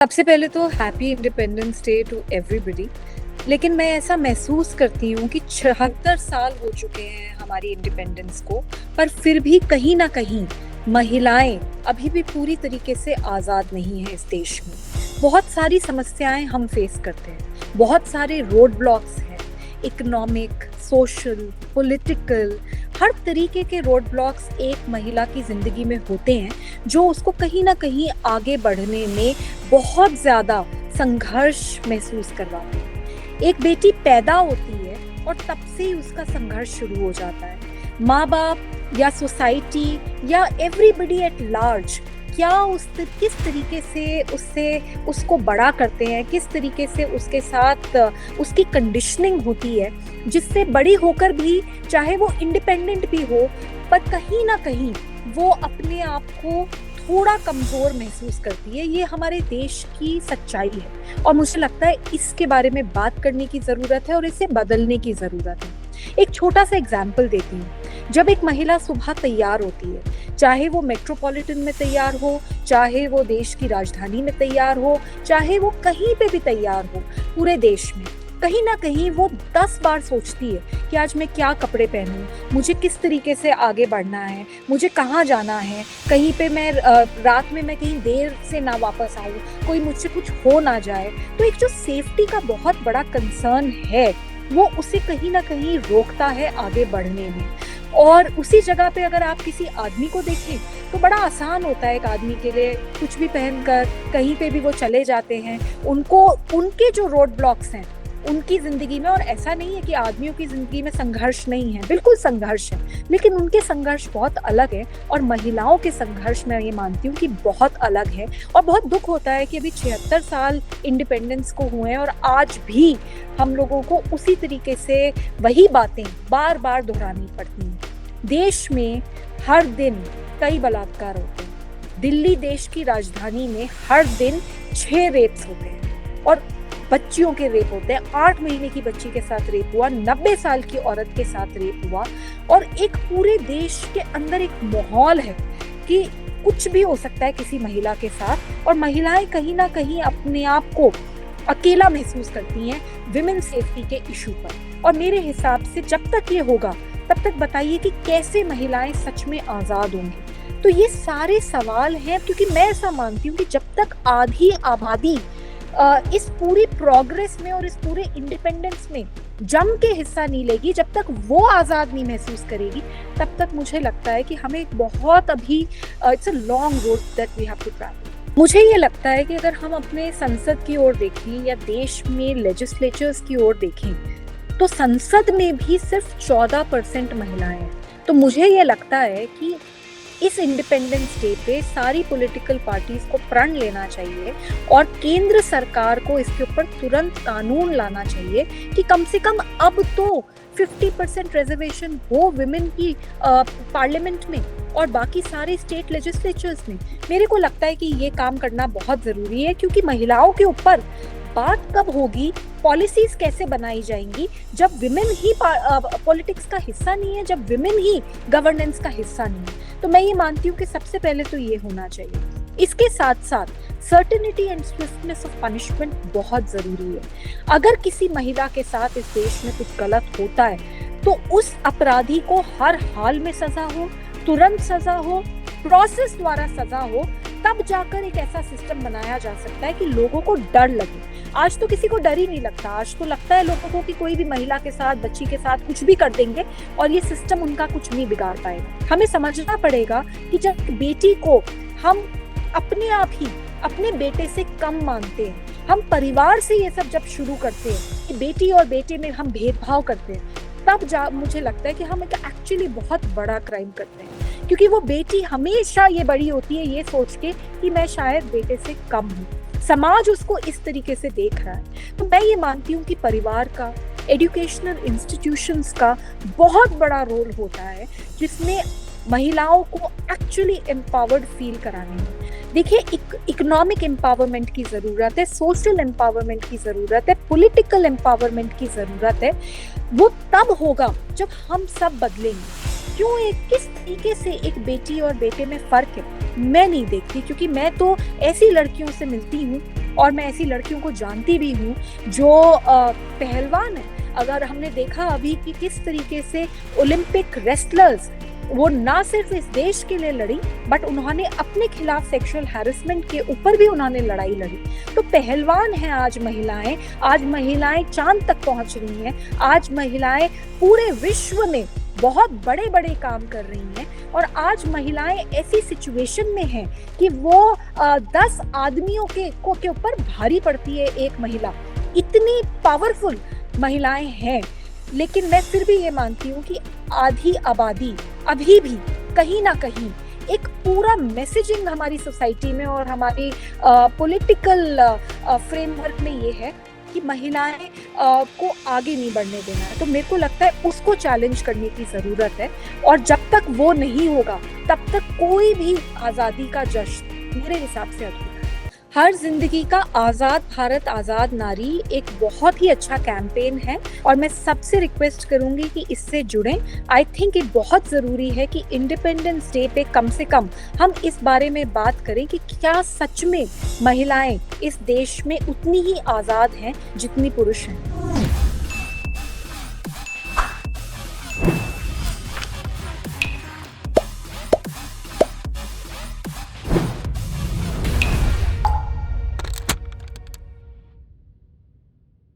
सबसे पहले तो happy independence day to everybody. लेकिन मैं ऐसा महसूस करती हूँ कि 76 साल हो चुके हैं हमारी इंडिपेंडेंस को, पर फिर भी कहीं ना कहीं महिलाएं अभी भी पूरी तरीके से आज़ाद नहीं है इस देश में। बहुत सारी समस्याएं हम फेस करते हैं, बहुत सारे रोड ब्लॉक्स हैं, इकोनॉमिक, सोशल, पॉलिटिकल, हर तरीके के रोड ब्लॉक्स एक महिला की ज़िंदगी में होते हैं जो उसको कहीं ना कहीं आगे बढ़ने में बहुत ज़्यादा संघर्ष महसूस करवाते हैं। एक बेटी पैदा होती है और तब से ही उसका संघर्ष शुरू हो जाता है। माँ बाप या सोसाइटी या एवरीबडी एट लार्ज क्या किस तरीके से उसको बड़ा करते हैं, किस तरीके से उसके साथ उसकी कंडीशनिंग होती है, जिससे बड़ी होकर भी चाहे वो इंडिपेंडेंट भी हो, पर कहीं ना कहीं वो अपने आप को थोड़ा कमजोर महसूस करती है। ये हमारे देश की सच्चाई है और मुझे लगता है इसके बारे में बात करने की ज़रूरत है और इसे बदलने की ज़रूरत है। एक छोटा सा एग्जाम्पल देती हूँ। जब एक महिला सुबह तैयार होती है, चाहे वो मेट्रोपॉलिटन में तैयार हो, चाहे वो देश की राजधानी में तैयार हो, चाहे वो कहीं पे भी तैयार हो पूरे देश में, कहीं ना कहीं वो 10 बार सोचती है कि आज मैं क्या कपड़े पहनूं, मुझे किस तरीके से आगे बढ़ना है, मुझे कहाँ जाना है, कहीं पे मैं रात में मैं कहीं देर से ना वापस आऊँ, कोई मुझसे कुछ हो ना जाए। तो एक जो सेफ्टी का बहुत बड़ा कंसर्न है वो उसे कहीं ना कहीं रोकता है आगे बढ़ने में। और उसी जगह पे अगर आप किसी आदमी को देखें तो बड़ा आसान होता है एक आदमी के लिए, कुछ भी पहनकर कहीं पे भी वो चले जाते हैं। उनको उनके जो रोड ब्लॉक्स हैं उनकी ज़िंदगी में, और ऐसा नहीं है कि आदमियों की ज़िंदगी में संघर्ष नहीं है, बिल्कुल संघर्ष है, लेकिन उनके संघर्ष बहुत अलग है और महिलाओं के संघर्ष मैं ये मानती हूँ कि बहुत अलग है। और बहुत दुख होता है कि अभी 76 साल इंडिपेंडेंस को हुए हैं और आज भी हम लोगों को उसी तरीके से वही बातें बार बार दोहरानी पड़ती हैं। देश में हर दिन कई बलात्कार होते हैं। दिल्ली देश की राजधानी में हर दिन 6 रेप्स होते हैं और बच्चियों के रेप होते हैं। 8 महीने की बच्ची के साथ रेप हुआ, 90 साल की औरत के साथ रेप हुआ। और एक पूरे देश के अंदर एक माहौल है कि कुछ भी हो सकता है किसी महिला के साथ, और महिलाएं कहीं ना कहीं अपने आप को अकेला महसूस करती हैं विमेन सेफ्टी के इशू पर। और मेरे हिसाब से जब तक ये होगा तब तक बताइए कि कैसे महिलाएं सच में आज़ाद होंगी। तो ये सारे सवाल हैं, क्योंकि मैं ऐसा मानती हूँ कि जब तक आधी आबादी इस पूरी प्रोग्रेस में और इस पूरे इंडिपेंडेंस में जम के हिस्सा नहीं लेगी, जब तक वो आज़ाद नहीं महसूस करेगी, तब तक मुझे लगता है कि हमें एक बहुत अभी it's a long road that we have to travel. मुझे ये लगता है कि अगर हम अपने संसद की ओर देखें या देश में लेजिस्लेचर्स की ओर देखें तो संसद में भी सिर्फ 14% महिलाएं हैं। तो मुझे ये लगता है कि इस इंडिपेंडेंस डे पे सारी पॉलिटिकल पार्टीज को प्रण लेना चाहिए और केंद्र सरकार को इसके ऊपर तुरंत कानून लाना चाहिए कि कम से कम अब तो 50% रिजर्वेशन हो विमेन की पार्लियामेंट में और बाकी सारे स्टेट लेजिस्लेचर्स में। मेरे को लगता है कि ये काम करना बहुत ज़रूरी है, क्योंकि महिलाओं के ऊपर बात कब होगी, पॉलिसीज कैसे बनाई जाएंगी जब विमेन ही पॉलिटिक्स का हिस्सा नहीं है, जब विमेन ही गवर्नेंस का हिस्सा नहीं है। तो मैं ये मानती हूँ कि सबसे पहले तो ये होना चाहिए। इसके साथ साथ certainty and swiftness of punishment बहुत ज़रूरी है। अगर किसी महिला के साथ इस देश में कुछ गलत होता है तो उस अपराधी को हर हाल में सज़ा हो, तुरंत सज़ा हो, प्रोसेस द्वारा सज़ा हो, तब जाकर एक ऐसा सिस्टम बनाया जा सकता है कि लोगों को डर लगे। आज तो किसी को डर ही नहीं लगता। आज तो लगता है लोगों को कि कोई भी महिला के साथ, बच्ची के साथ कुछ भी कर देंगे और ये सिस्टम उनका कुछ नहीं बिगाड़ पाएगा। हमें समझना पड़ेगा कि जब बेटी को हम अपने आप ही अपने बेटे से कम मानते हैं, हम परिवार से ये सब जब शुरू करते हैं कि बेटी और बेटे में हम भेदभाव करते हैं, तब मुझे लगता है कि हम एक एक्चुअली बहुत बड़ा क्राइम करते हैं, क्योंकि वो बेटी हमेशा ये बड़ी होती है ये सोच के कि मैं शायद बेटे से कम हूँ। समाज उसको इस तरीके से देख रहा है। तो मैं ये मानती हूँ कि परिवार का, एजुकेशनल इंस्टीट्यूशंस का बहुत बड़ा रोल होता है जिसमें महिलाओं को एक्चुअली एम्पावर्ड फील कराने में। देखिए, इकोनॉमिक एम्पावरमेंट की ज़रूरत है, सोशल एम्पावरमेंट की ज़रूरत है, पॉलिटिकल एम्पावरमेंट की ज़रूरत है। वो तब होगा जब हम सब बदलेंगे। क्यों किस तरीके से एक बेटी और बेटे में फ़र्क है मैं नहीं देखती, क्योंकि मैं तो ऐसी लड़कियों से मिलती हूँ और मैं ऐसी लड़कियों को जानती भी हूँ जो पहलवान है। अगर हमने देखा अभी कि किस तरीके से ओलंपिक रेसलर्स वो ना सिर्फ इस देश के लिए लड़ी, बट उन्होंने अपने खिलाफ सेक्सुअल हैरेसमेंट के ऊपर भी उन्होंने लड़ाई लड़ी। तो पहलवान हैं आज महिलाएं चांद तक पहुंच रही हैं, आज महिलाएं पूरे विश्व में बहुत बड़े बड़े काम कर रही हैं, और आज महिलाएं ऐसी सिचुएशन में हैं कि वो 10 आदमियों के ऊपर भारी पड़ती है एक महिला। इतनी पावरफुल महिलाएं हैं। लेकिन मैं फिर भी ये मानती हूँ कि आधी आबादी अभी भी कहीं ना कहीं एक पूरा मैसेजिंग हमारी सोसाइटी में और हमारी पॉलिटिकल फ्रेमवर्क में ये है कि महिलाएं को आगे नहीं बढ़ने देना है। तो मेरे को लगता है उसको चैलेंज करने की ज़रूरत है, और जब तक वो नहीं होगा तब तक कोई भी आज़ादी का जश्न मेरे हिसाब से अधूरा है। हर जिंदगी का आज़ाद भारत आज़ाद नारी एक बहुत ही अच्छा कैंपेन है, और मैं सबसे रिक्वेस्ट करूंगी कि इससे जुड़ें। आई थिंक ये बहुत ज़रूरी है कि इंडिपेंडेंस डे पे कम से कम हम इस बारे में बात करें कि क्या सच में महिलाएं इस देश में उतनी ही आज़ाद हैं जितनी पुरुष हैं।